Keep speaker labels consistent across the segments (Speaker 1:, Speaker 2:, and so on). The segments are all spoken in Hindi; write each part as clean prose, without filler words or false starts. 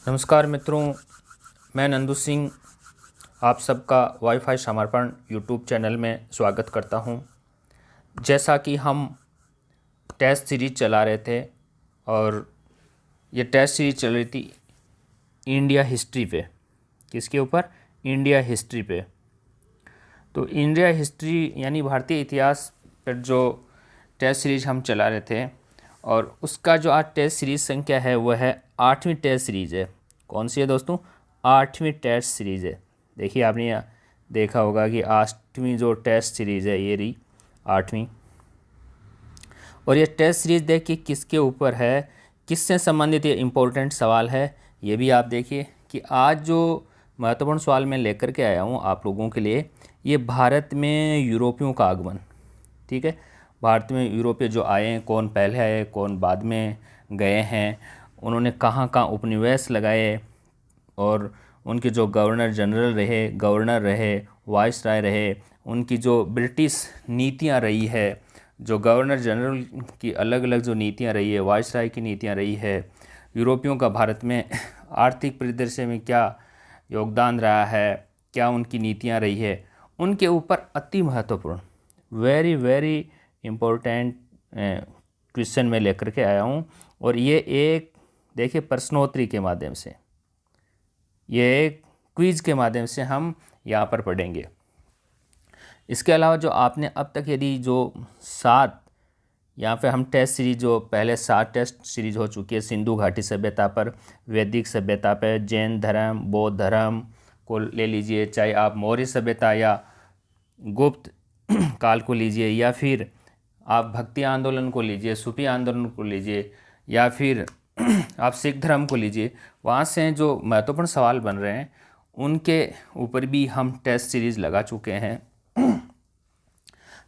Speaker 1: नमस्कार मित्रों, मैं नंदू सिंह आप सबका वाईफाई समर्पण यूट्यूब चैनल में स्वागत करता हूं। जैसा कि हम टेस्ट सीरीज चला रहे थे और ये टेस्ट सीरीज चल रही थी इंडिया हिस्ट्री पे। किसके ऊपर? इंडिया हिस्ट्री पे। तो इंडिया हिस्ट्री यानी भारतीय इतिहास पर जो टेस्ट सीरीज हम चला रहे थे और उसका जो आज टेस्ट सीरीज संख्या है वो है 8वीं टेस्ट सीरीज है। कौन सी है दोस्तों? 8वीं टेस्ट सीरीज है। देखिए आपने यहाँ देखा होगा कि 8वीं जो टेस्ट सीरीज है ये रही 8वीं। और ये टेस्ट सीरीज देखिए किसके ऊपर है, किससे संबंधित ये इम्पोर्टेंट सवाल है। ये भी आप देखिए कि आज जो महत्वपूर्ण सवाल मैं लेकर के आया हूँ आप लोगों के लिए, ये भारत में यूरोपियों का आगमन। ठीक है, भारत में यूरोपीय जो आए हैं, कौन पहले आए कौन बाद में गए हैं, उन्होंने कहाँ कहाँ उपनिवेश लगाए और उनके जो गवर्नर जनरल रहे, गवर्नर रहे, वाइसराय रहे, उनकी जो ब्रिटिश नीतियाँ रही है, जो गवर्नर जनरल की अलग अलग जो नीतियाँ रही है, वाइसराय की नीतियाँ रही है, यूरोपियों का भारत में आर्थिक परिदृश्य में क्या योगदान रहा है, क्या उनकी नीतियाँ रही है, उनके ऊपर अति महत्वपूर्ण वेरी वेरी इम्पोर्टेंट क्वेश्चन मैं लेकर के आया हूँ। और ये एक देखिए प्रश्नोत्तरी के माध्यम से, ये एक क्विज के माध्यम से हम यहाँ पर पढ़ेंगे। इसके अलावा जो आपने अब तक यदि जो 7 यहाँ पे हम टेस्ट सीरीज जो पहले 7 टेस्ट सीरीज हो चुकी है, सिंधु घाटी सभ्यता पर, वैदिक सभ्यता पर, जैन धर्म, बौद्ध धर्म को ले लीजिए, चाहे आप मौर्य सभ्यता या गुप्त काल को लीजिए, या फिर आप भक्ति आंदोलन को लीजिए, सूफी आंदोलन को लीजिए, या फिर आप सिख धर्म को लीजिए, वहाँ से जो महत्वपूर्ण सवाल बन रहे हैं उनके ऊपर भी हम टेस्ट सीरीज लगा चुके हैं।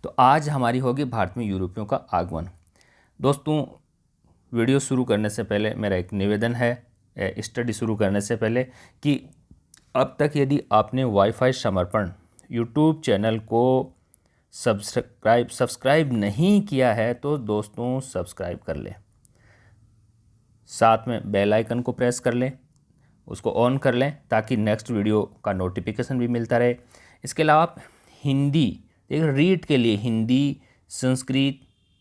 Speaker 1: तो आज हमारी होगी भारत में यूरोपियों का आगमन। दोस्तों, वीडियो शुरू करने से पहले मेरा एक निवेदन है, स्टडी शुरू करने से पहले, कि अब तक यदि आपने वाईफाई समर्पण यूट्यूब चैनल को सब्सक्राइब नहीं किया है तो दोस्तों सब्सक्राइब कर लें, साथ में बेल आइकन को प्रेस कर लें, उसको ऑन कर लें ताकि नेक्स्ट वीडियो का नोटिफिकेशन भी मिलता रहे। इसके अलावा आप हिंदी रीड के लिए हिंदी, संस्कृत,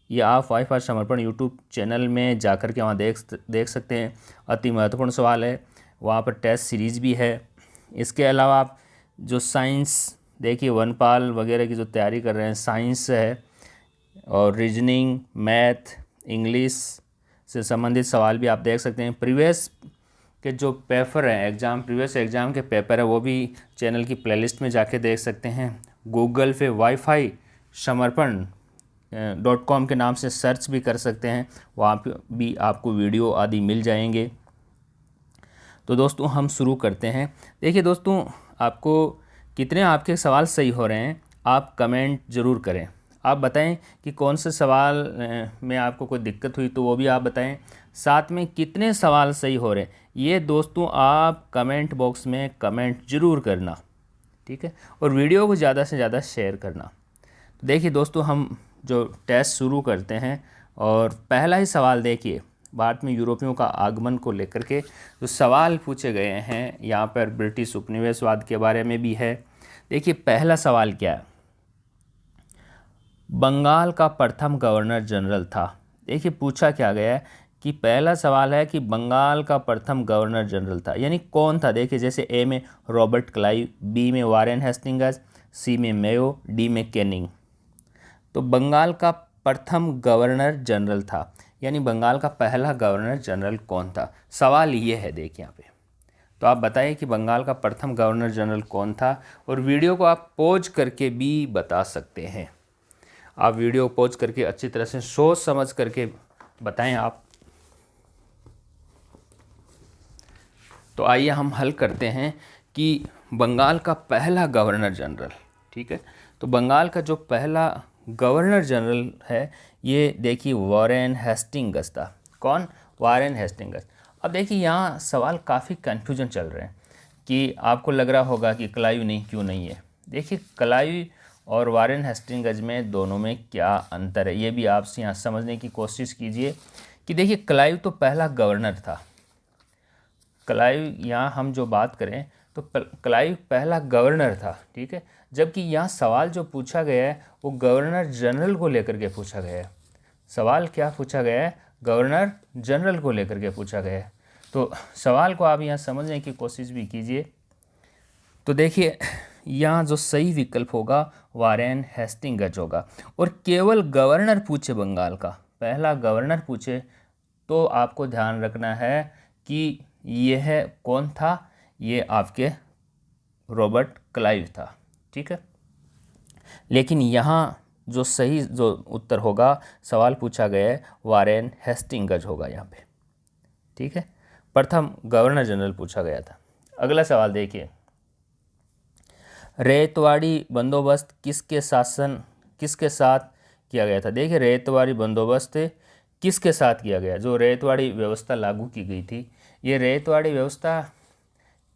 Speaker 1: या आप वाईफाई समर्पण यूट्यूब चैनल में जाकर के वहाँ देख सकते हैं। अति महत्वपूर्ण सवाल है, वहाँ पर टेस्ट सीरीज भी है। इसके अलावा आप जो साइंस देखिए वनपाल वगैरह की जो तैयारी कर रहे हैं, साइंस है, और रीजनिंग, मैथ, इंग्लिश से संबंधित सवाल भी आप देख सकते हैं। प्रीवियस के जो पेपर हैं प्रीवियस एग्ज़ाम के पेपर है वो भी चैनल की प्लेलिस्ट में जाके देख सकते हैं। गूगल पे वाईफाई समर्पण .com के नाम से सर्च भी कर सकते हैं, वहाँ पे भी आपको वीडियो आदि मिल जाएंगे। तो दोस्तों हम शुरू करते हैं। देखिए दोस्तों, आपको कितने आपके सवाल सही हो रहे हैं आप कमेंट ज़रूर करें। आप बताएं कि कौन से सवाल में आपको कोई दिक्कत हुई तो वो भी आप बताएं। साथ में कितने सवाल सही हो रहे हैं ये दोस्तों आप कमेंट बॉक्स में कमेंट ज़रूर करना, ठीक है। और वीडियो को ज़्यादा से ज़्यादा शेयर करना। तो देखिए दोस्तों, हम जो टेस्ट शुरू करते हैं और पहला ही सवाल देखिए, भारत में यूरोपियों का आगमन को लेकर के जो सवाल पूछे गए हैं, यहाँ पर ब्रिटिश उपनिवेशवाद के बारे में भी है। देखिए पहला सवाल क्या है, बंगाल का प्रथम गवर्नर जनरल था। देखिए पूछा क्या गया है कि पहला सवाल है कि बंगाल का प्रथम गवर्नर जनरल था, यानी कौन था। देखिए जैसे ए में रॉबर्ट क्लाइव, बी में वारेन हेस्टिंग्स, सी में मेयो, डी में कैनिंग। तो बंगाल का प्रथम गवर्नर जनरल था, यानी बंगाल का पहला गवर्नर जनरल कौन था। सवाल ये है देखिए यहाँ पे। तो आप बताइए कि बंगाल का प्रथम गवर्नर जनरल कौन था, और वीडियो को आप पॉज करके भी बता सकते हैं। आप वीडियो पॉज करके अच्छी तरह से सोच समझ करके बताएं आप। तो आइए हम हल करते हैं कि बंगाल का पहला गवर्नर जनरल, ठीक है। तो बंगाल का जो पहला गवर्नर जनरल है ये देखिए वारेन हेस्टिंग्स था। कौन? Warren Hastings. अब देखिए यहाँ सवाल काफ़ी कन्फ्यूजन चल रहे हैं कि आपको लग रहा होगा कि क्लाइव नहीं क्यों नहीं है। देखिए क्लाइव और वारेन हेस्टिंग्स में दोनों में क्या अंतर है ये भी आप यहाँ समझने की कोशिश कीजिए। कि देखिए क्लाइव तो पहला गवर्नर था, क्लाइव, यहाँ हम जो बात करें तो क्लाइव पहला गवर्नर था, ठीक है, जबकि यहाँ सवाल जो पूछा गया है वो गवर्नर जनरल को लेकर के पूछा गया है। सवाल क्या पूछा गया है? गवर्नर जनरल को लेकर के पूछा गया है। तो सवाल को आप यहाँ समझने की कोशिश भी कीजिए। तो देखिए यहाँ जो सही विकल्प होगा वारेन हेस्टिंग्स होगा। और केवल गवर्नर पूछे बंगाल का, पहला गवर्नर पूछे, तो आपको ध्यान रखना है कि यह कौन था? ये आपके रॉबर्ट क्लाइव था, ठीक है। लेकिन यहाँ जो सही जो उत्तर होगा, सवाल पूछा गया है वारेन हेस्टिंग्स होगा यहाँ पे, ठीक है। प्रथम गवर्नर जनरल पूछा गया था। अगला सवाल देखिए, रैयतवाड़ी बंदोबस्त किसके साथ किया गया था? देखिए रैयतवाड़ी बंदोबस्त किसके साथ किया गया? जो रैयतवाड़ी व्यवस्था लागू की गई थी, ये रैयतवाड़ी व्यवस्था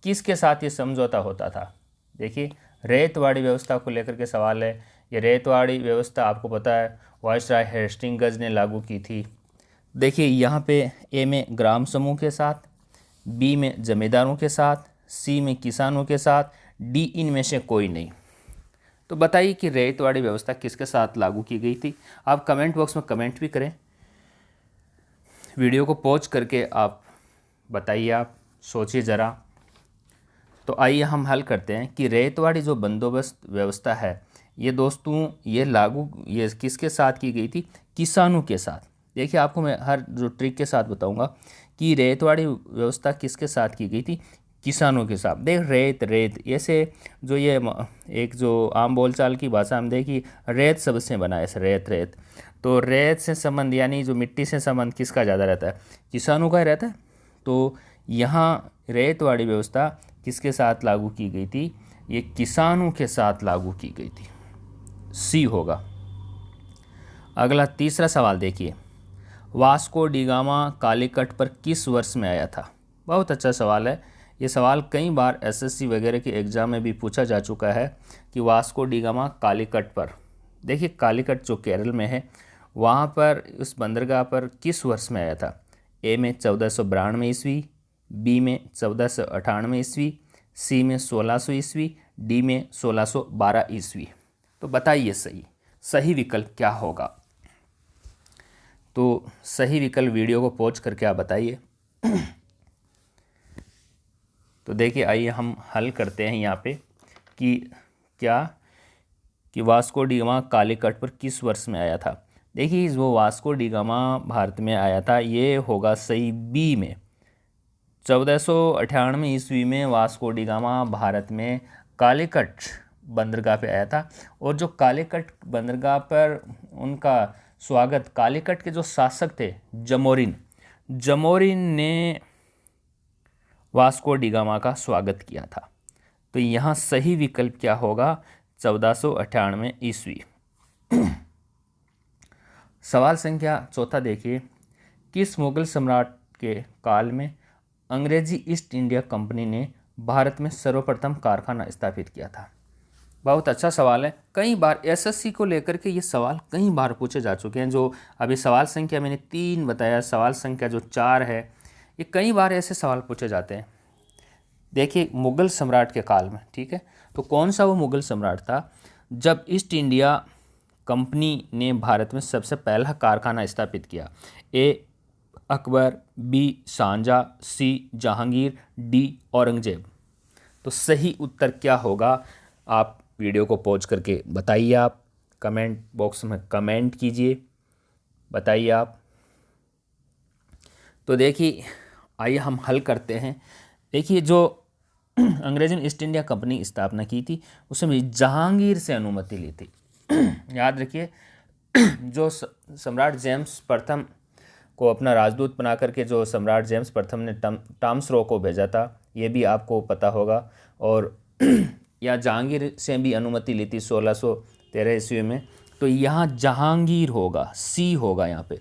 Speaker 1: किसके साथ ये समझौता होता था? देखिए रैयतवाड़ी व्यवस्था को लेकर के सवाल है। ये रैयतवाड़ी व्यवस्था आपको पता है वायसराय हेस्टिंग्स ने लागू की थी। देखिए यहाँ पे ए में ग्राम समूह के साथ, बी में जमींदारों के साथ, सी में किसानों के साथ, डी इनमें से कोई नहीं। तो बताइए कि रैयतवाड़ी व्यवस्था किसके साथ लागू की गई थी? आप कमेंट बॉक्स में कमेंट भी करें, वीडियो को पॉज करके आप बताइए, आप सोचिए ज़रा। तो आइए हम हल करते हैं कि रैयतवाड़ी जो बंदोबस्त व्यवस्था है ये दोस्तों ये किसके साथ की गई थी? किसानों के साथ। देखिए आपको मैं हर जो ट्रिक के साथ बताऊंगा कि रैयतवाड़ी व्यवस्था किसके साथ की गई थी? किसानों के साथ। देख रेत ऐसे जो ये एक जो आम बोलचाल की भाषा हम देखिए रेत शब्द से बना है, ऐसे रेत। तो रेत से संबंध यानी जो मिट्टी से संबंध किसका ज़्यादा रहता है? किसानों का ही रहता है। तो यहाँ रैयतवाड़ी व्यवस्था किसके साथ लागू की गई थी? ये किसानों के साथ लागू की गई थी, सी होगा। अगला तीसरा सवाल देखिए, वास्को डी गामा कालीकट पर किस वर्ष में आया था? बहुत अच्छा सवाल है। ये सवाल कई बार एसएससी वगैरह के एग्ज़ाम में भी पूछा जा चुका है कि वास्को डी गामा कालीकट पर, देखिए कालीकट जो केरल में है वहाँ पर उस बंदरगाह पर किस वर्ष में आया था? ए में 1492 ईस्वी, बी में 1498 ईस्वी, सी में 1600 ईस्वी, डी में 1612 ईस्वी। तो बताइए सही विकल्प क्या होगा? तो सही विकल्प वीडियो को पॉज करके आप बताइए। तो देखिए आइए हम हल करते हैं यहाँ पे कि वास्को डी गामा कालीकट पर किस वर्ष में आया था। देखिए जो वास्को डी गामा भारत में आया था ये होगा सही बी में। 1498 ईस्वी में वास्को डी गामा भारत में कालीकट बंदरगाह पे आया था। और जो कालीकट बंदरगाह पर उनका स्वागत कालीकट के जो शासक थे जमोरिन ने वास्को डी गामा का स्वागत किया था। तो यहाँ सही विकल्प क्या होगा? 1498 ईस्वी। सवाल संख्या चौथा देखिए, किस मुगल सम्राट के काल में अंग्रेजी ईस्ट इंडिया कंपनी ने भारत में सर्वप्रथम कारखाना स्थापित किया था? बहुत अच्छा सवाल है। कई बार एसएससी को लेकर के ये सवाल कई बार पूछे जा चुके हैं। जो अभी सवाल संख्या मैंने 3 बताया, सवाल संख्या जो 4 है, ये कई बार ऐसे सवाल पूछे जाते हैं। देखिए मुगल सम्राट के काल में, ठीक है, तो कौन सा वो मुगल सम्राट था जब ईस्ट इंडिया कंपनी ने भारत में सबसे पहला कारखाना स्थापित किया? ए अकबर, बी शाहजहां, सी जहांगीर, डी औरंगजेब। तो सही उत्तर क्या होगा? आप वीडियो को पॉज करके बताइए, आप कमेंट बॉक्स में कमेंट कीजिए, बताइए आप। तो देखिए आइए हम हल करते हैं। देखिए जो अंग्रेज़ों ने ईस्ट इंडिया कंपनी स्थापना की थी उसमें जहांगीर से अनुमति ली थी। याद रखिए जो सम्राट जेम्स प्रथम को अपना राजदूत बना करके जो सम्राट जेम्स प्रथम ने टॉमस को भेजा था, ये भी आपको पता होगा। और या जहांगीर से भी अनुमति ली थी 1613 ईस्वी में। तो यहाँ जहांगीर होगा, सी होगा यहाँ पे।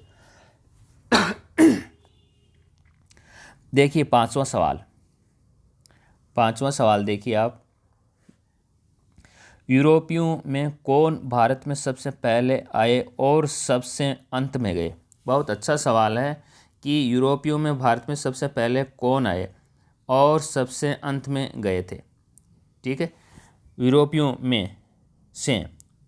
Speaker 1: देखिए पांचवा सवाल देखिए आप, यूरोपियों में कौन भारत में सबसे पहले आए और सबसे अंत में गए? बहुत अच्छा सवाल है कि यूरोपियों में भारत में सबसे पहले कौन आए और सबसे अंत में गए थे। ठीक है, यूरोपियों में से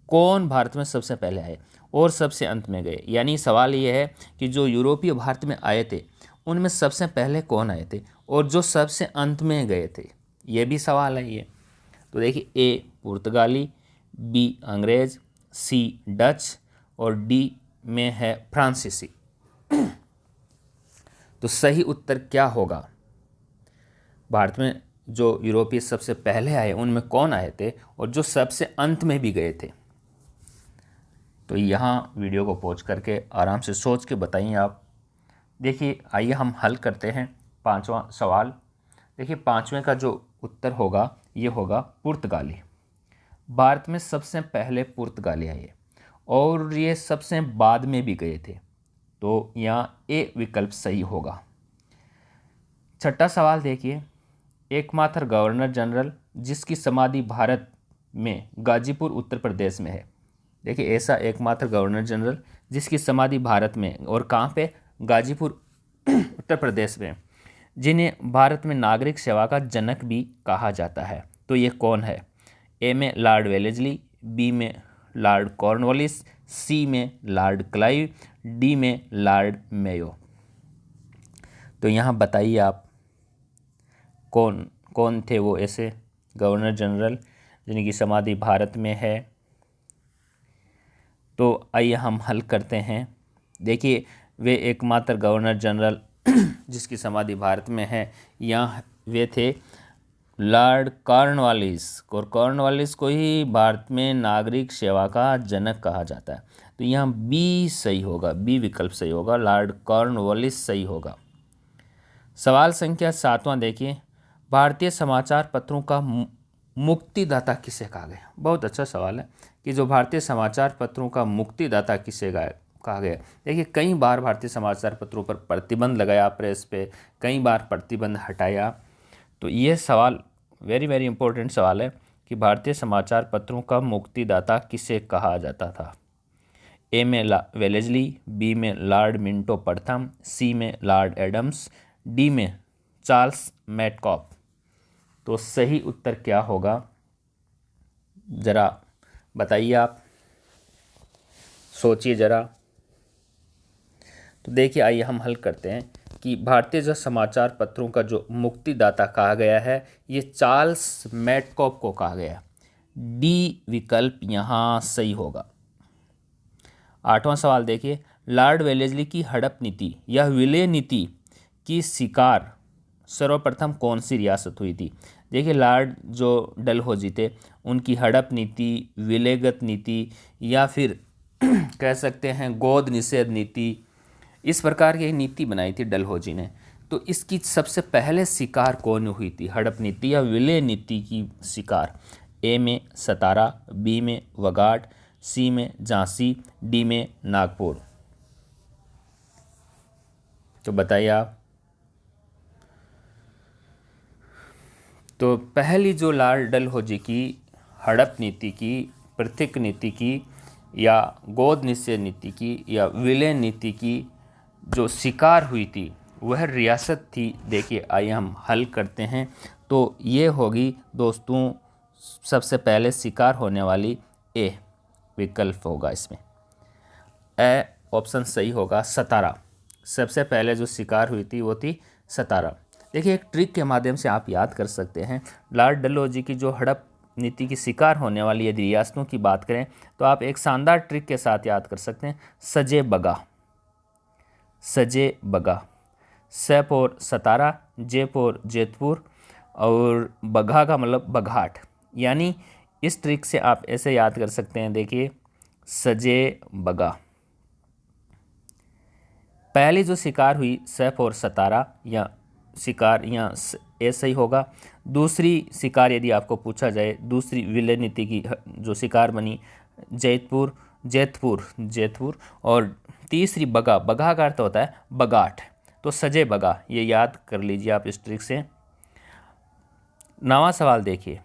Speaker 1: कौन भारत में सबसे पहले आए और सबसे अंत में गए? यानी सवाल ये है कि जो यूरोपीय भारत में आए थे उनमें सबसे पहले कौन आए थे और जो सबसे अंत में गए थे, ये भी सवाल है ये। तो देखिए, ए पुर्तगाली, बी अंग्रेज, सी डच और डी में है फ्रांसीसी। तो सही उत्तर क्या होगा? भारत में जो यूरोपीय सबसे पहले आए उनमें कौन आए थे और जो सबसे अंत में भी गए थे? तो यहाँ वीडियो को पॉज करके आराम से सोच के बताइए आप। देखिए, आइए हम हल करते हैं पांचवा सवाल। देखिए, पांचवें का जो उत्तर होगा ये होगा पुर्तगाली। भारत में सबसे पहले पुर्तगाली आए और ये सबसे बाद में भी गए थे, तो यहाँ ए विकल्प सही होगा। छठा सवाल देखिए, एकमात्र गवर्नर जनरल जिसकी समाधि भारत में गाजीपुर उत्तर प्रदेश में है। देखिए, ऐसा एकमात्र गवर्नर जनरल जिसकी समाधि भारत में और कहाँ पे? गाजीपुर उत्तर प्रदेश में, जिन्हें भारत में नागरिक सेवा का जनक भी कहा जाता है। तो ये कौन है? ए में लॉर्ड वेलेस्ली, बी में लॉर्ड कॉर्नवालिस, सी में लॉर्ड क्लाइव, डी में लॉर्ड मेयो। तो यहाँ बताइए आप कौन कौन थे वो ऐसे गवर्नर जनरल जिनकी समाधि भारत में है? तो आइए हम हल करते हैं। देखिए, वे एकमात्र गवर्नर जनरल जिसकी समाधि भारत में है, यहाँ वे थे लॉर्ड कॉर्नवालिस, और कॉर्नवालिस को ही भारत में नागरिक सेवा का जनक कहा जाता है। तो यहाँ बी सही होगा, बी विकल्प सही होगा, लॉर्ड कॉर्नवालिस सही होगा। सवाल संख्या 7वां देखिए, भारतीय समाचार पत्रों का मुक्तिदाता किसे कहा गया? बहुत अच्छा सवाल है कि जो भारतीय समाचार पत्रों का मुक्तिदाता किसे कहा गया। देखिए, कई बार भारतीय समाचार पत्रों पर प्रतिबंध लगाया, प्रेस पे कई बार प्रतिबंध हटाया। तो ये सवाल वेरी वेरी इंपॉर्टेंट सवाल है कि भारतीय समाचार पत्रों का मुक्तिदाता किसे कहा जाता था। ए में वेलेस्ली, बी में लॉर्ड मिंटो प्रथम, सी में लॉर्ड एडम्स, डी में चार्ल्स मैटकॉफ। तो सही उत्तर क्या होगा ज़रा बताइए आप, सोचिए ज़रा। तो देखिए, आइए हम हल करते हैं कि भारतीय जो समाचार पत्रों का जो मुक्तिदाता कहा गया है ये चार्ल्स मैटकॉफ को कहा गया। डी विकल्प यहाँ सही होगा। 8वां सवाल देखिए, लॉर्ड वेलेस्ली की हड़प नीति या विलय नीति की शिकार सर्वप्रथम कौन सी रियासत हुई थी? देखिए, लॉर्ड जो डलहौजी थे उनकी हड़प नीति, विलयगत नीति या फिर कह सकते हैं गोद निषेध नीति, इस प्रकार की नीति बनाई थी डलहौजी ने। तो इसकी सबसे पहले शिकार कौन हुई थी, हड़प नीति या विलय नीति की शिकार? ए में सतारा, बी में वगाट, सी में झांसी, डी में नागपुर। तो बताइए आप। तो पहली जो लॉर्ड डलहौजी की हड़प नीति की, पृथक नीति की या गोद निषेध नीति की या विलय नीति की जो शिकार हुई थी वह रियासत थी। देखिए, आइए हम हल करते हैं। तो ये होगी दोस्तों सबसे पहले शिकार होने वाली ए विकल्प होगा इसमें। ए ऑप्शन सही होगा, सतारा। सबसे पहले जो शिकार हुई थी वो थी सतारा। देखिए, एक ट्रिक के माध्यम से आप याद कर सकते हैं। लॉर्ड डलहौजी की जो हड़प नीति की शिकार होने वाली यदि रियासतों की बात करें तो आप एक शानदार ट्रिक के साथ याद कर सकते हैं, सजे बगा। सजे बगा, स for Satara, J for Jetpur और बघा का मतलब बघाट। यानी इस ट्रिक से आप ऐसे याद कर सकते हैं। देखिए, सजे बगा, पहली जो शिकार हुई स फॉर सतारा या शिकार यहाँ ए सही होगा। दूसरी शिकार यदि आपको पूछा जाए, दूसरी विलय नीति की जो शिकार बनी जैतपुर, जेतपुर और तीसरी बगा, बगा का अर्थ होता है बगाट। तो सजे बगा, ये याद कर लीजिए आप इस ट्रिक से। 9वां सवाल देखिए,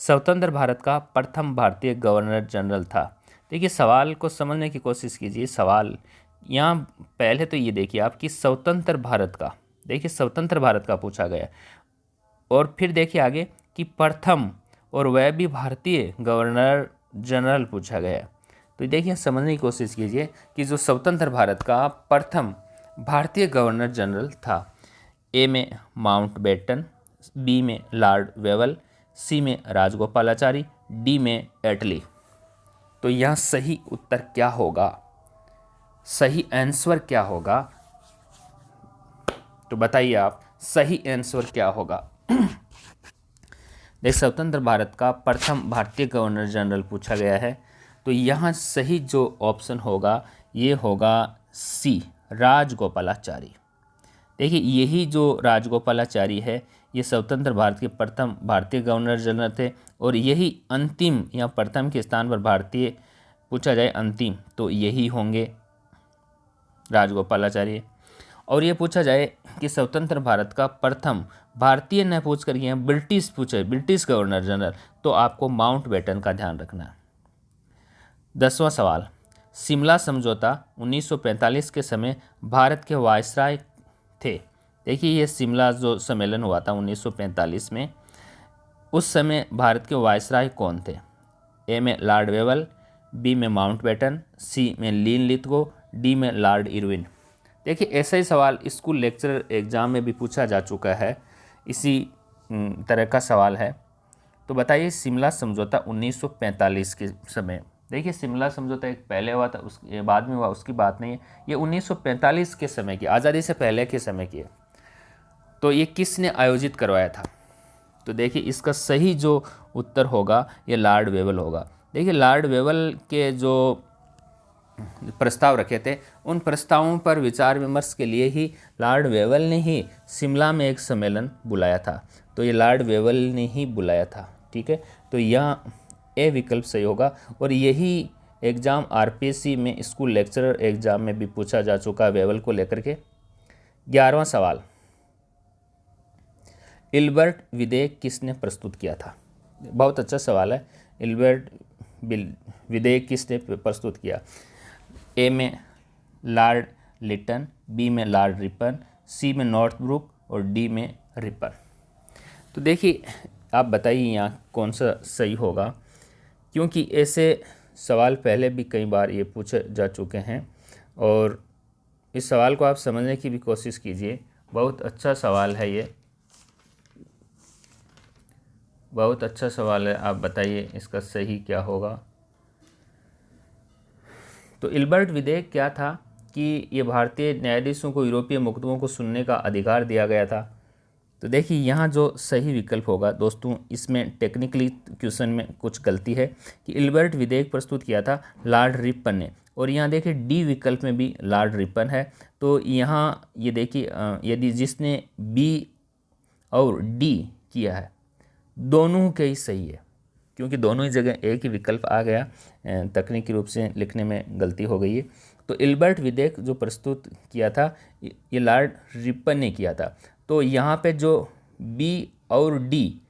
Speaker 1: स्वतंत्र भारत का प्रथम भारतीय गवर्नर जनरल था। देखिए, सवाल को समझने की कोशिश कीजिए। सवाल यहाँ पहले तो ये देखिए आप कि स्वतंत्र भारत का, देखिए स्वतंत्र भारत का पूछा गया और फिर देखिए आगे कि प्रथम और वह भी भारतीय गवर्नर जनरल पूछा गया है। तो देखिए समझने की कोशिश कीजिए कि जो स्वतंत्र भारत का प्रथम भारतीय गवर्नर जनरल था, ए में माउंटबेटन, बी में लॉर्ड वेवल, सी में राजगोपालाचारी, डी में एटली। तो यहाँ सही उत्तर क्या होगा, सही आंसर क्या होगा, तो बताइए आप सही आंसर क्या होगा। देख, स्वतंत्र भारत का प्रथम भारतीय गवर्नर जनरल पूछा गया है, तो यहाँ सही जो ऑप्शन होगा ये होगा सी, राजगोपालाचारी। देखिए यही जो राजगोपालाचारी है ये स्वतंत्र भारत के प्रथम भारतीय गवर्नर जनरल थे, और यही अंतिम या प्रथम के स्थान पर भारतीय पूछा जाए अंतिम तो यही होंगे राजगोपालाचारी। और ये पूछा जाए कि स्वतंत्र भारत का प्रथम भारतीय न पूछ कर यहाँ ब्रिटिश पूछे, ब्रिटिश गवर्नर जनरल, तो आपको माउंटबेटन का ध्यान रखना है। 10वां सवाल, शिमला समझौता 1945 के समय भारत के वायसराय थे। देखिए ये शिमला जो सम्मेलन हुआ था 1945 में, उस समय भारत के वायसराय कौन थे? ए में लॉर्ड वेवल, बी में माउंटबेटन, सी में लीन लिथगो, डी में लॉर्ड इरविन। देखिए ऐसा ही सवाल स्कूल लेक्चरर एग्जाम में भी पूछा जा चुका है, इसी तरह का सवाल है। तो बताइए शिमला समझौता 1945 के समय, देखिए शिमला समझौता एक पहले हुआ था, उस बाद में हुआ, उसकी बात नहीं है, ये 1945 के समय की, आज़ादी से पहले के समय की है। तो ये किसने आयोजित करवाया था? तो देखिए इसका सही जो उत्तर होगा ये लॉर्ड वेवल होगा। देखिए लॉर्ड वेवल के जो प्रस्ताव रखे थे, उन प्रस्तावों पर विचार विमर्श के लिए ही लॉर्ड वेवल ने ही शिमला में एक सम्मेलन बुलाया था। तो ये लॉर्ड वेवल ने ही बुलाया था, ठीक है। तो यहाँ ए विकल्प सही होगा, और यही एग्ज़ाम आरपीएससी में स्कूल लेक्चरर एग्ज़ाम में भी पूछा जा चुका वेवल को लेकर के। 11वां सवाल, इल्बर्ट विधेयक किसने प्रस्तुत किया था? बहुत अच्छा सवाल है। इल्बर्ट विधेयक किसने प्रस्तुत किया? ए में लॉर्ड लिटन, बी में लॉर्ड रिपन, सी में नॉर्थब्रुक और डी में रिपन। तो देखिए आप बताइए यहाँ कौन सा सही होगा, क्योंकि ऐसे सवाल पहले भी कई बार ये पूछे जा चुके हैं, और इस सवाल को आप समझने की भी कोशिश कीजिए। बहुत अच्छा सवाल है ये, बहुत अच्छा सवाल है। आप बताइए इसका सही क्या होगा। तो इल्बर्ट विधेयक क्या था कि ये भारतीय न्यायाधीशों को यूरोपीय मुकदमों को सुनने का अधिकार दिया गया था। तो देखिए यहाँ जो सही विकल्प होगा दोस्तों, इसमें टेक्निकली क्वेश्चन में कुछ गलती है कि इल्बर्ट विधेयक प्रस्तुत किया था लॉर्ड रिपन ने, और यहाँ देखिए डी विकल्प में भी लॉर्ड रिपन है। तो यहाँ ये देखिए यदि जिसने बी और डी किया है दोनों के ही सही है, क्योंकि दोनों ही जगह एक ही विकल्प आ गया, तकनीकी रूप से लिखने में गलती हो गई है। तो इल्बर्ट विधेयक जो प्रस्तुत किया था ये लॉर्ड रिपन ने किया था। तो यहाँ पे जो बी और डी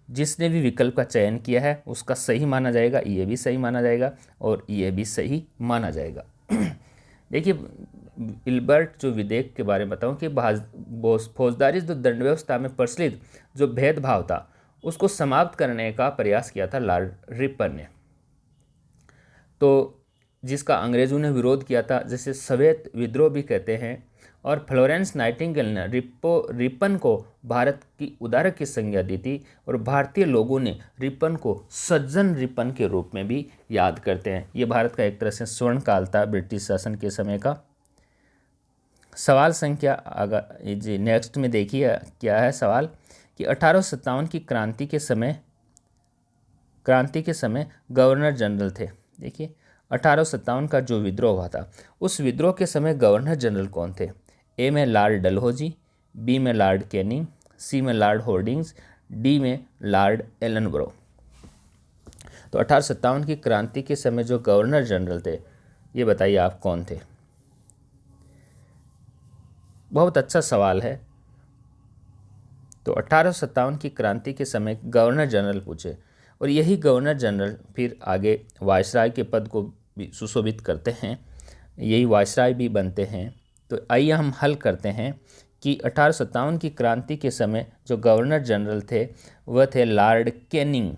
Speaker 1: जिसने भी विकल्प का चयन किया है उसका सही माना जाएगा, ये भी सही माना जाएगा और ये भी सही माना जाएगा। देखिए इल्बर्ट जो विधेयक के बारे में बताऊँ कि फौजदारी जो दंड व्यवस्था में प्रचलित जो भेदभाव था उसको समाप्त करने का प्रयास किया था लॉर्ड रिपन ने। तो जिसका अंग्रेज़ों ने विरोध किया था, जैसे सवेत विद्रोह भी कहते हैं, और फ्लोरेंस नाइटिंगेल ने रिपन को भारत की उदारक की संज्ञा दी थी, और भारतीय लोगों ने रिपन को सज्जन रिपन के रूप में भी याद करते हैं। ये भारत का एक तरह से स्वर्ण काल था ब्रिटिश शासन के समय का। सवाल संख्या जी नेक्स्ट में देखिए क्या है सवाल कि 1857 की क्रांति के समय गवर्नर जनरल थे। देखिए 1857 का जो विद्रोह हुआ था उस विद्रोह के समय गवर्नर जनरल कौन थे? ए में लॉर्ड डलहौजी, बी में लॉर्ड कैनिंग, सी में लॉर्ड होर्डिंग्स, डी में लॉर्ड एलनब्रो। तो 1857 की क्रांति के समय जो गवर्नर जनरल थे ये बताइए आप कौन थे? बहुत अच्छा सवाल है। तो 1857 की क्रांति के समय गवर्नर जनरल पूछे, और यही गवर्नर जनरल फिर आगे वायसराय के पद को भी सुशोभित करते हैं, यही वायसराय भी बनते हैं। तो आइए हम हल करते हैं कि 1857 की क्रांति के समय जो गवर्नर जनरल थे वह थे लॉर्ड कैनिंग।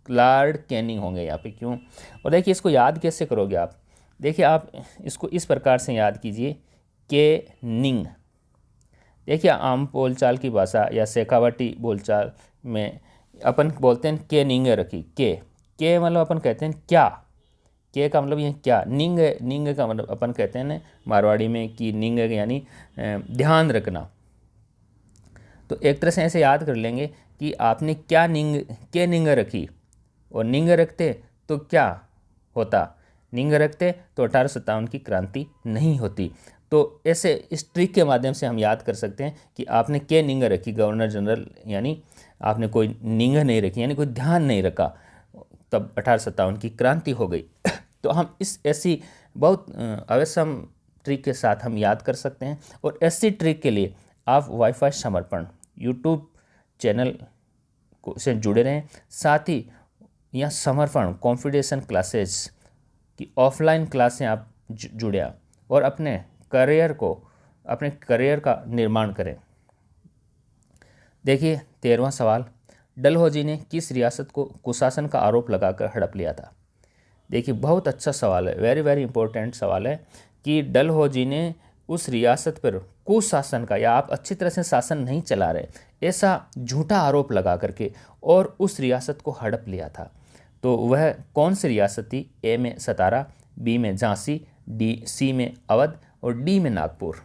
Speaker 1: लॉर्ड कैनिंग होंगे यहाँ पे, क्यों? और देखिए इसको याद कैसे करोगे आप? देखिए आप इसको इस प्रकार से याद कीजिए, के निंग। देखिए आम बोलचाल की भाषा या शेखावटी बोलचाल में अपन बोलते हैं के निंग रखी। के मतलब अपन कहते हैं क्या, के का मतलब ये क्या। निंग, निंग का मतलब अपन कहते हैं ना मारवाड़ी में कि निंग यानी ध्यान रखना। तो एक तरह से ऐसे याद कर लेंगे कि आपने क्या निंग, के निंग रखी, और निंग रखते तो क्या होता, निंग रखते तो 1857 की क्रांति नहीं होती। तो ऐसे इस ट्रिक के माध्यम से हम याद कर सकते हैं कि आपने के निंग रखी गवर्नर जनरल, यानी आपने कोई निंग नहीं रखी, यानी कोई ध्यान नहीं रखा, तब 1857 की क्रांति हो गई। तो हम इस ऐसी बहुत अवश्यम ट्रिक के साथ हम याद कर सकते हैं। और ऐसी ट्रिक के लिए आप वाईफाई समर्पण यूट्यूब चैनल से जुड़े रहें। साथ ही यहाँ समर्पण कॉन्फिडेंस क्लासेस की ऑफलाइन क्लास से आप जुड़े और अपने करियर का निर्माण करें। देखिए 13वां सवाल, डलहौजी ने किस रियासत को कुशासन का आरोप लगाकर हड़प लिया था? देखिए बहुत अच्छा सवाल है, वेरी वेरी इंपॉर्टेंट सवाल है कि डलहौजी ने उस रियासत पर कुशासन का, या आप अच्छी तरह से शासन नहीं चला रहे, ऐसा झूठा आरोप लगा करके और उस रियासत को हड़प लिया था। तो वह कौन सी रियासत थी? ए में सतारा, बी में झांसी, सी में अवध और डी में नागपुर।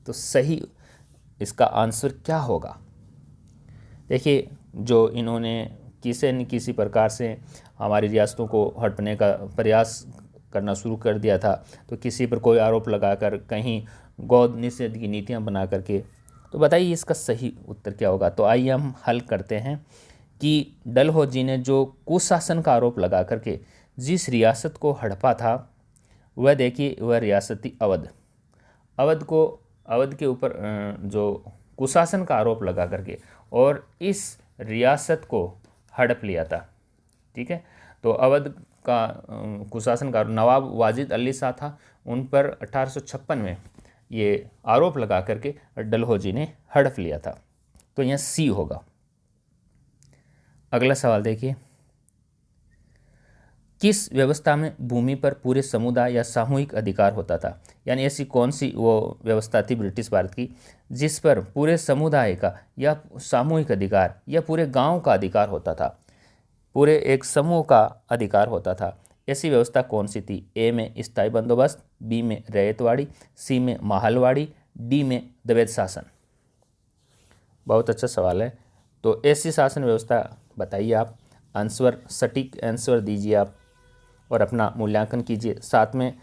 Speaker 1: तो सही इसका आंसर क्या होगा? देखिए जो इन्होंने किसी न किसी प्रकार से हमारी रियासतों को हड़पने का प्रयास करना शुरू कर दिया था, तो किसी पर कोई आरोप लगाकर, कहीं गौ निषेध की नीतियां बना करके, तो बताइए इसका सही उत्तर क्या होगा? तो आइए हम हल करते हैं कि डलहौजी ने जो कुशासन का आरोप लगा करके जिस रियासत को हड़पा था वह देखिए वह रियासत थी अवध। अवध के ऊपर जो कुशासन का आरोप लगा करके और इस रियासत को हड़प लिया था। ठीक है, तो अवध का कुशासन का नवाब वाजिद अली शाह था, उन पर 1856 में ये आरोप लगा करके डलहौजी ने हड़प लिया था। तो यहाँ सी होगा। अगला सवाल देखिए, किस व्यवस्था में भूमि पर पूरे समुदाय या सामूहिक अधिकार होता था? यानी ऐसी कौन सी वो व्यवस्था थी ब्रिटिश भारत की जिस पर पूरे समुदाय का या सामूहिक अधिकार या पूरे गांव का अधिकार होता था, पूरे एक समूह का अधिकार होता था? ऐसी व्यवस्था कौन सी थी? ए में स्थायी बंदोबस्त, बी में रैयतवाड़ी, सी में माहलवाड़ी, डी में द्वैध शासन। बहुत अच्छा सवाल है। तो ऐसी शासन व्यवस्था बताइए आप, आंसर सटीक आंसर दीजिए आप और अपना मूल्यांकन कीजिए। साथ में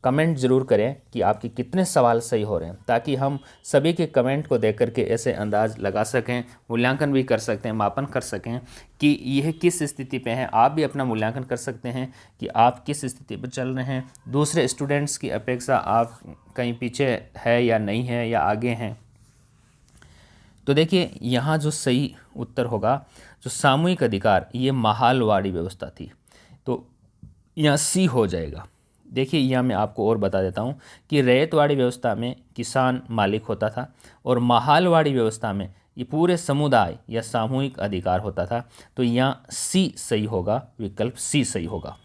Speaker 1: कमेंट ज़रूर करें कि आपके कितने सवाल सही हो रहे हैं, ताकि हम सभी के कमेंट को देख करके ऐसे अंदाज़ लगा सकें, मूल्यांकन भी कर सकते हैं, मापन कर सकें कि यह किस स्थिति पे है। आप भी अपना मूल्यांकन कर सकते हैं कि आप किस स्थिति पर चल रहे हैं, दूसरे स्टूडेंट्स की अपेक्षा आप कहीं पीछे है या नहीं है या आगे हैं। तो देखिए यहाँ जो सही उत्तर होगा, जो सामूहिक अधिकार, ये माहलवाड़ी व्यवस्था थी, तो यहाँ सी हो जाएगा। देखिए यहाँ मैं आपको और बता देता हूँ कि रैयतवाड़ी व्यवस्था में किसान मालिक होता था और माहलवाड़ी व्यवस्था में ये पूरे समुदाय या सामूहिक अधिकार होता था। तो यहाँ सी सही होगा, विकल्प सी सही होगा।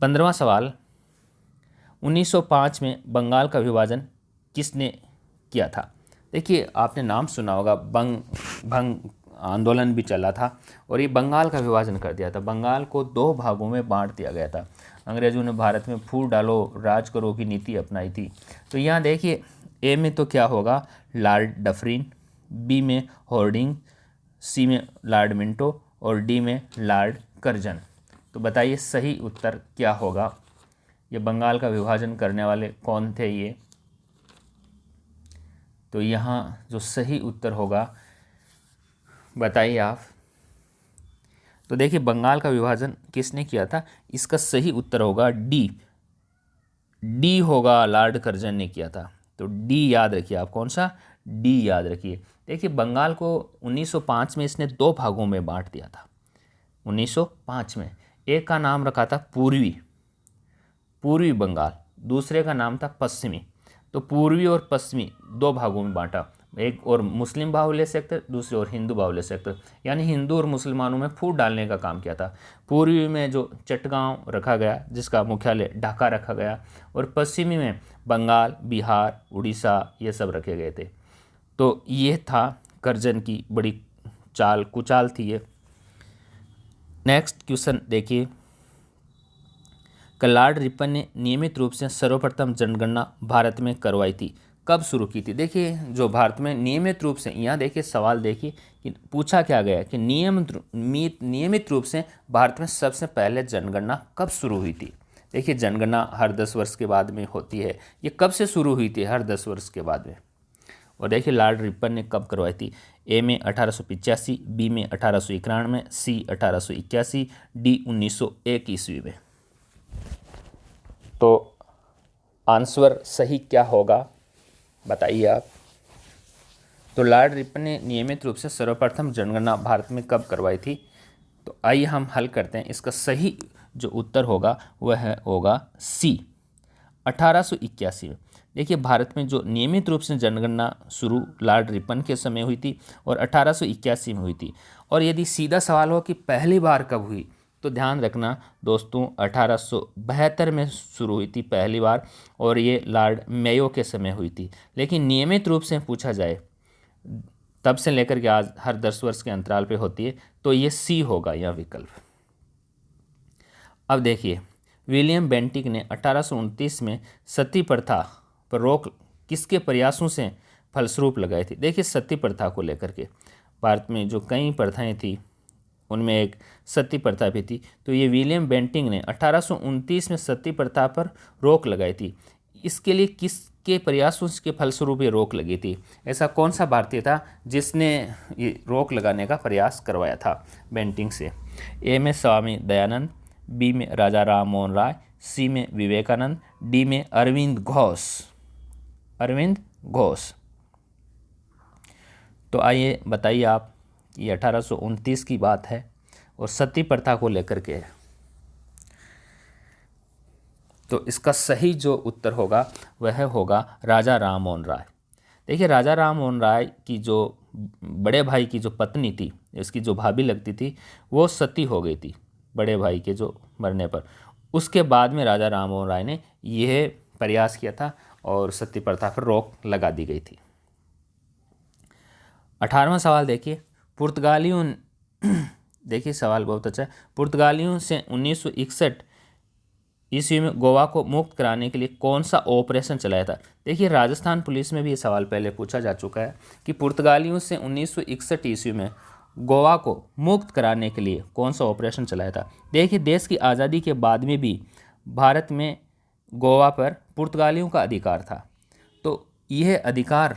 Speaker 1: 15वां सवाल, 1905 में बंगाल का विभाजन किसने किया था? देखिए आपने नाम सुना होगा, भंग आंदोलन भी चला था और ये बंगाल का विभाजन कर दिया था। बंगाल को 2 भागों में बांट दिया गया था। अंग्रेजों ने भारत में फूट डालो राज करो की नीति अपनाई थी। तो यहाँ देखिए ए में तो क्या होगा, लॉर्ड डफरिन, बी में होर्डिंग, सी में लॉर्ड मिंटो और डी में लॉर्ड कर्जन। तो बताइए सही उत्तर क्या होगा? ये बंगाल का विभाजन करने वाले कौन थे ये? तो यहाँ जो सही उत्तर होगा बताइए आप। तो देखिए बंगाल का विभाजन किसने किया था? इसका सही उत्तर होगा डी होगा, लॉर्ड कर्जन ने किया था। तो डी याद रखिए आप, कौन सा? डी याद रखिए। देखिए बंगाल को 1905 में इसने 2 भागों में बांट दिया था। 1905 में एक का नाम रखा था पूर्वी बंगाल, दूसरे का नाम था पश्चिमी। तो पूर्वी और पश्चिमी दो भागों में बांटा, एक और मुस्लिम बाहुल्य सेक्टर, दूसरे और हिंदू बाहुल्य सेक्टर, यानी हिंदू और मुसलमानों में फूट डालने का काम किया था। पूर्वी में जो चटगांव रखा गया जिसका मुख्यालय ढाका रखा गया, और पश्चिमी में बंगाल, बिहार, उड़ीसा ये सब रखे गए थे। तो ये था करजन की बड़ी चाल कुचाल थी ये। नेक्स्ट क्वेश्चन देखिए, लॉर्ड रिपन ने नियमित रूप से सर्वप्रथम जनगणना भारत में करवाई थी, कब शुरू की थी? देखिए जो भारत में नियमित रूप से, यहाँ देखिए सवाल देखिए कि पूछा क्या गया कि नियमित रूप से भारत में सबसे पहले जनगणना कब शुरू हुई थी। देखिए जनगणना हर 10 वर्ष के बाद में होती है, ये कब से शुरू हुई थी? हर 10 वर्ष के बाद में। और देखिए लॉर्ड रिपन ने कब करवाई थी? ए में 1885, बी में 1891, सी 1881, डी 1901 ईस्वी में। तो आंसर सही क्या होगा बताइए आप। तो लॉर्ड रिपन ने नियमित रूप से सर्वप्रथम जनगणना भारत में कब करवाई थी? तो आइए हम हल करते हैं। इसका सही जो उत्तर होगा वह होगा सी, 1881 में। देखिए भारत में जो नियमित रूप से जनगणना शुरू लॉर्ड रिपन के समय हुई थी और 1881 में हुई थी। और यदि सीधा सवाल हो कि पहली बार कब हुई, तो ध्यान रखना दोस्तों 1872 में शुरू हुई थी पहली बार, और ये लॉर्ड मेयो के समय हुई थी। लेकिन नियमित रूप से पूछा जाए तब से लेकर के आज हर 10 वर्ष के अंतराल पे होती है, तो ये सी होगा यह विकल्प। अब देखिए विलियम बेंटिक ने 1829 में सती प्रथा पर रोक किसके प्रयासों से फलस्वरूप लगाई थी? देखिए सती प्रथा को लेकर के भारत में जो कई प्रथाएं थी उनमें एक सती प्रथा भी थी। तो ये विलियम बेंटिक ने 1829 में सती प्रथा पर रोक लगाई थी। इसके लिए किसके प्रयासों के फलस्वरूप ये रोक लगी थी? ऐसा कौन सा भारतीय था जिसने ये रोक लगाने का प्रयास करवाया था बेंटिक से? ए में स्वामी दयानंद, बी में राजा राम मोहन राय, सी में विवेकानंद, डी में अरविंद घोष। अरविंद घोष। तो आइए बताइए आप, ये 1829 की बात है और सती प्रथा को लेकर के है। तो इसका सही जो उत्तर होगा वह होगा राजा राम मोहन राय। देखिए राजा राम मोहन राय की जो बड़े भाई की जो पत्नी थी, इसकी जो भाभी लगती थी, वो सती हो गई थी बड़े भाई के जो मरने पर। उसके बाद में राजा राम मोहन राय ने यह प्रयास किया था और सती प्रथा पर रोक लगा दी गई थी। 18वां सवाल देखिए, पुर्तगालियों देखिए सवाल बहुत अच्छा है। पुर्तगालियों से 1961 ईस्वी में गोवा को मुक्त कराने के लिए कौन सा ऑपरेशन चलाया था? देखिए राजस्थान पुलिस में भी ये सवाल पहले पूछा जा चुका है कि पुर्तगालियों से 1961 ईस्वी में गोवा को मुक्त कराने के लिए कौन सा ऑपरेशन चलाया था। देखिए देश की आज़ादी के बाद में भी भारत में गोवा पर पुर्तगालियों का अधिकार था। तो यह अधिकार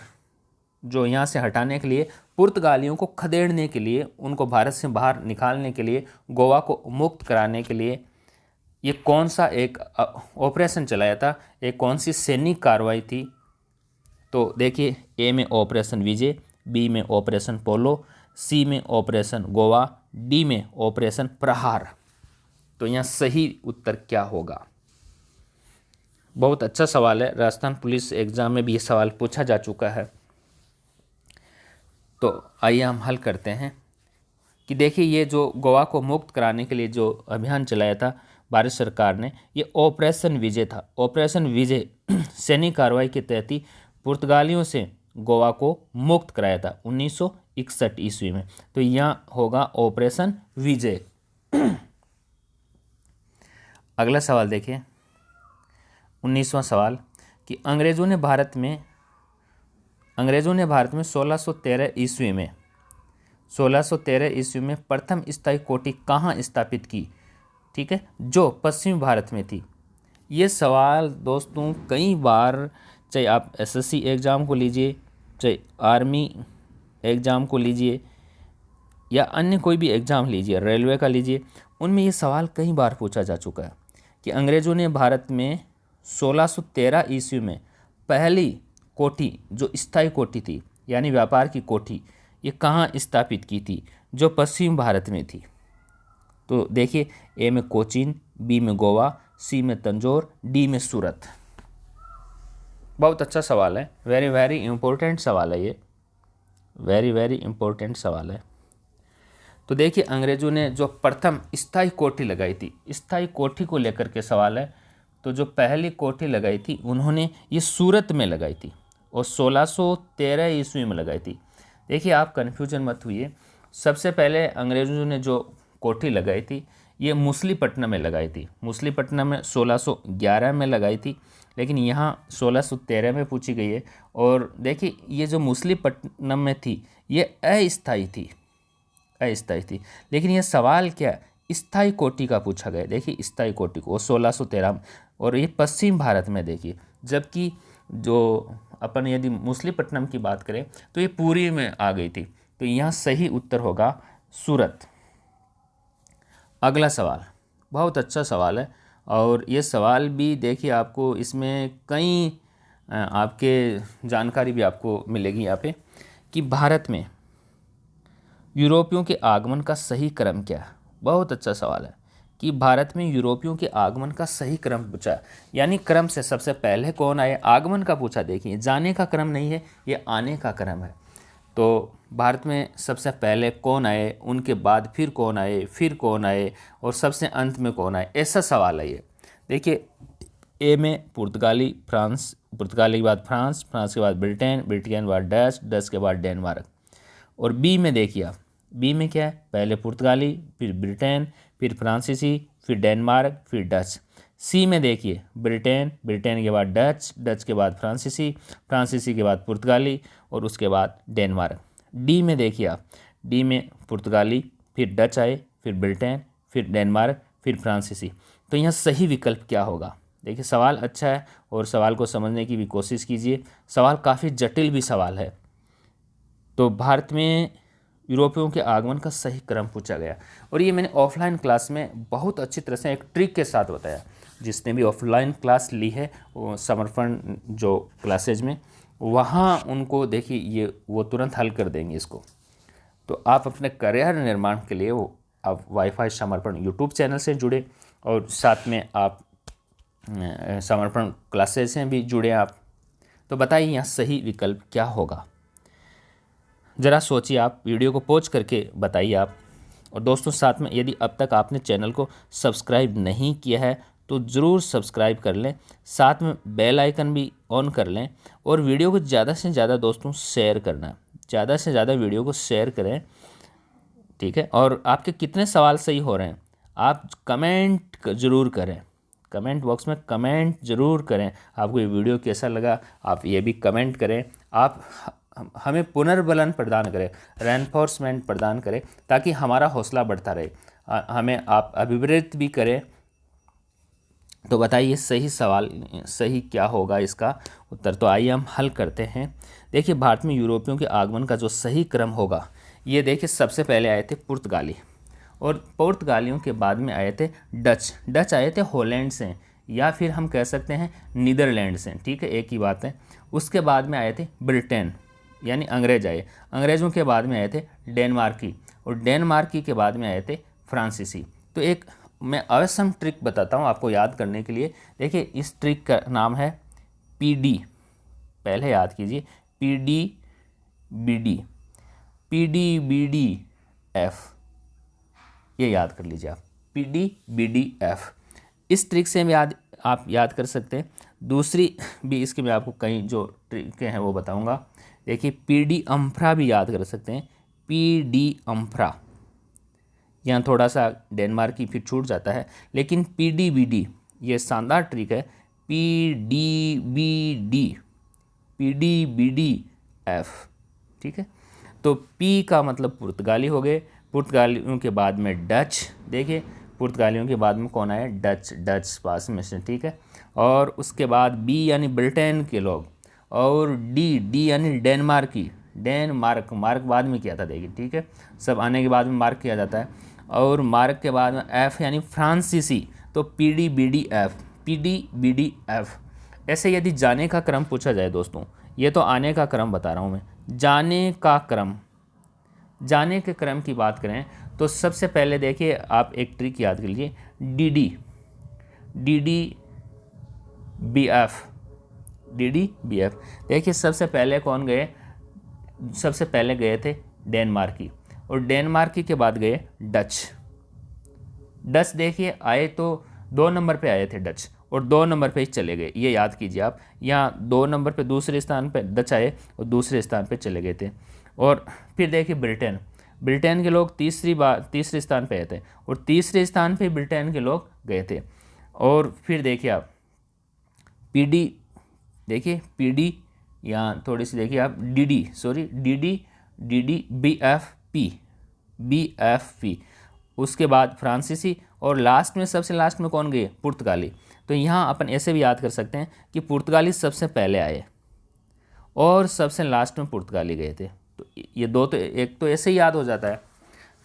Speaker 1: जो यहाँ से हटाने के लिए, पुर्तगालियों को खदेड़ने के लिए, उनको भारत से बाहर निकालने के लिए, गोवा को मुक्त कराने के लिए ये कौन सा एक ऑपरेशन चलाया था, एक कौन सी सैनिक कार्रवाई थी? तो देखिए ए में ऑपरेशन विजय, बी में ऑपरेशन पोलो, सी में ऑपरेशन गोवा, डी में ऑपरेशन प्रहार। तो यहाँ सही उत्तर क्या होगा? बहुत अच्छा सवाल है, राजस्थान पुलिस एग्जाम में भी ये सवाल पूछा जा चुका है। तो आइए हम हल करते हैं कि देखिए ये जो गोवा को मुक्त कराने के लिए जो अभियान चलाया था भारत सरकार ने, ये ऑपरेशन विजय था। ऑपरेशन विजय सैनिक कार्रवाई के तहत ही पुर्तगालियों से गोवा को मुक्त कराया था 1961 ईस्वी में। तो यहाँ होगा ऑपरेशन विजय। अगला सवाल देखिए, 19वां सवाल कि अंग्रेज़ों ने भारत में 1613 ईस्वी में प्रथम स्थायी कोठी कहाँ स्थापित की? ठीक है, जो पश्चिमी भारत में थी। ये सवाल दोस्तों कई बार, चाहे आप एसएससी एग्ज़ाम को लीजिए, चाहे आर्मी एग्ज़ाम को लीजिए, या अन्य कोई भी एग्ज़ाम लीजिए, रेलवे का लीजिए, उनमें ये सवाल कई बार पूछा जा चुका है कि अंग्रेज़ों ने भारत में 1613 ईस्वी में पहली कोठी, जो स्थायी कोठी थी यानी व्यापार की कोठी, ये कहाँ स्थापित की थी? जो पश्चिम भारत में थी। तो देखिए ए में कोचीन, बी में गोवा, सी में तंजौर, डी में सूरत। बहुत अच्छा सवाल है, वेरी वेरी इम्पोर्टेंट सवाल है ये, वेरी वेरी इम्पोर्टेंट सवाल है। तो देखिए अंग्रेज़ों ने जो प्रथम स्थायी कोठी लगाई थी, स्थायी कोठी को लेकर के सवाल है। तो जो पहली कोठी लगाई थी उन्होंने ये सूरत में लगाई थी और 1613 ईस्वी में लगाई थी। देखिए आप कन्फ्यूजन मत हुइए, सबसे पहले अंग्रेज़ों ने जो कोठी लगाई थी ये मुसलीपट्टनम में लगाई थी। मुसलीपट्टनम में 1611 में लगाई थी, लेकिन यहाँ 1613 में पूछी गई है। और देखिए ये जो मुसलीपट्टनम में थी ये अस्थायी थी, अस्थायी थी। लेकिन ये सवाल क्या स्थायी कोटि का पूछा गया। देखिए स्थायी कोटि को 1613, और ये पश्चिम भारत में देखिए, जबकि जो अपन यदि मुसलीपट्टनम की बात करें तो ये पूरी में आ गई थी। तो यहाँ सही उत्तर होगा सूरत। अगला सवाल बहुत अच्छा सवाल है, और ये सवाल भी देखिए आपको इसमें कई आपके जानकारी भी आपको मिलेगी यहाँ पे कि भारत में यूरोपियों के आगमन का सही क्रम क्या है। बहुत अच्छा सवाल है कि भारत में यूरोपियों के आगमन का सही क्रम पूछा, यानी क्रम से सबसे पहले कौन आए, आगमन का पूछा। देखिए जाने का क्रम नहीं है, ये आने का क्रम है। तो भारत में सबसे पहले कौन आए, उनके बाद फिर कौन आए, फिर कौन आए, और सबसे अंत में कौन आए, ऐसा सवाल है ये। देखिए ए में पुर्तगाली, फ्रांस, पुर्तगाली के बाद फ्रांस, फ्रांस के बाद ब्रिटेन, ब्रिटेन के बाद डच, डच के बाद डेनमार्क। और बी में देखिए आप, बी में क्या है, पहले पुर्तगाली, फिर ब्रिटेन, फिर फ्रांसीसी, फिर डेनमार्क, फिर डच। सी में देखिए ब्रिटेन, ब्रिटेन के बाद डच, डच के बाद फ्रांसीसी, फ्रांसीसी के बाद पुर्तगाली, और उसके बाद डेनमार्क। डी में देखिए आप, डी में पुर्तगाली, फिर डच आए, फिर ब्रिटेन, फिर डेनमार्क, फिर फ्रांसीसी। तो यहाँ सही विकल्प क्या होगा। देखिए सवाल अच्छा है और सवाल को समझने की भी कोशिश कीजिए, सवाल काफ़ी जटिल भी सवाल है। तो भारत में यूरोपियों के आगमन का सही क्रम पूछा गया, और ये मैंने ऑफलाइन क्लास में बहुत अच्छी तरह से एक ट्रिक के साथ बताया। जिसने भी ऑफलाइन क्लास ली है वो समर्पण जो क्लासेज में, वहाँ उनको देखिए ये वो तुरंत हल कर देंगे इसको। तो आप अपने करियर निर्माण के लिए वो आप वाईफाई समर्पण यूट्यूब चैनल से जुड़े, और साथ में आप समर्पण क्लासेज से भी जुड़े आप। तो बताइए यहाँ सही विकल्प क्या होगा, ज़रा सोचिए, आप वीडियो को पॉज करके बताइए आप। और दोस्तों साथ में यदि अब तक आपने चैनल को सब्सक्राइब नहीं किया है तो ज़रूर सब्सक्राइब कर लें, साथ में बेल आइकन भी ऑन कर लें, और वीडियो को ज़्यादा से ज़्यादा दोस्तों शेयर करना, ज़्यादा से ज़्यादा वीडियो को शेयर करें, ठीक है। और आपके कितने सवाल सही हो रहे हैं आप कमेंट ज़रूर करें, कमेंट बॉक्स में कमेंट ज़रूर करें। आपको ये वीडियो कैसा लगा आप ये भी कमेंट करें। आप हमें पुनर्बलन प्रदान करें, रेनफोर्समेंट प्रदान करें, ताकि हमारा हौसला बढ़ता रहे। हमें आप अभिप्रेरित भी करें। तो बताइए सही सवाल सही क्या होगा इसका उत्तर। तो आइए हम हल करते हैं। देखिए भारत में यूरोपियों के आगमन का जो सही क्रम होगा, ये देखिए सबसे पहले आए थे पुर्तगाली, और पुर्तगालियों के बाद में आए थे डच। डच आए थे हॉलैंड से, या फिर हम कह सकते हैं नीदरलैंड से, ठीक है, एक ही बात है। उसके बाद में आए थे ब्रिटेन, यानी अंग्रेज आए। अंग्रेज़ों के बाद में आए थे डेनमार्की, और डेनमार्की के बाद में आए थे फ्रांसीसी। तो एक मैं अवश्य ट्रिक बताता हूँ आपको याद करने के लिए। देखिए इस ट्रिक का नाम है PD, पहले याद कीजिए PDBD, PDBDF, ये याद कर लीजिए आप, PDBDF। इस ट्रिक से भी आप याद कर सकते हैं। दूसरी भी इसके मैं आपको कई जो ट्रिकें हैं वो बताऊंगा। देखिए PD अम्फ्रा भी याद कर सकते हैं, PD अम्फ्रा। यहाँ थोड़ा सा डेनमार्क की फिर छूट जाता है, लेकिन PDBD ये शानदार ट्रिक है, PDBD, PDBDF, ठीक है। तो P का मतलब पुर्तगाली हो गए, पुर्तगालियों के बाद में डच। देखिए पुर्तगालियों के बाद में कौन आया, डच, डच पास में से, ठीक है। और उसके बाद B यानी ब्रिटेन के लोग, और D यानी डेनमार्की, डेनमार्क, मार्क बाद में किया था देखिए, ठीक है, सब आने के बाद में मार्क किया जाता है। और मार्क के बाद में F यानी फ्रांसीसी, तो PDBDF, PDBDF। ऐसे यदि जाने का क्रम पूछा जाए दोस्तों, ये तो आने का क्रम बता रहा हूँ मैं, जाने का क्रम, जाने के क्रम की बात करें तो सबसे पहले देखिए आप एक ट्रिक याद कर लीजिए, DDBF, DDBF। देखिए सबसे पहले कौन गए, सबसे पहले गए थे डेनमार्की, और डेनमार्की के बाद गए डच। डच देखिए आए तो 2 नंबर पे आए थे डच, और 2 नंबर पे ही चले गए, ये याद कीजिए आप। यहाँ 2 नंबर पे दूसरे स्थान पे डच आए और दूसरे स्थान पे चले गए थे। और फिर देखिए ब्रिटेन, ब्रिटेन के लोग तीसरे स्थान पे आए थे, और तीसरे स्थान पे ब्रिटेन के लोग गए थे। और फिर देखिए आप PD, देखिए PD, यहाँ थोड़ी सी देखिए आप DD BFP, उसके बाद फ्रांसीसी, और लास्ट में सबसे लास्ट में कौन गए, पुर्तगाली। तो यहाँ अपन ऐसे भी याद कर सकते हैं कि पुर्तगाली सबसे पहले आए और सबसे लास्ट में पुर्तगाली गए थे। तो ये दो तो एक तो ऐसे ही याद हो जाता है,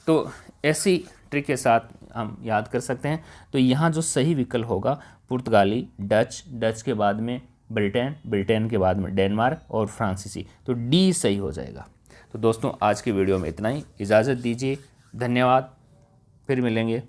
Speaker 1: तो ऐसी ट्रिक के साथ हम याद कर सकते हैं। तो यहाँ जो सही विकल्प होगा पुर्तगाली, डच के बाद में ब्रिटेन के बाद में डेनमार्क और फ्रांसीसी, तो D सही हो जाएगा। तो दोस्तों आज की वीडियो में इतना ही, इजाज़त दीजिए, धन्यवाद, फिर मिलेंगे।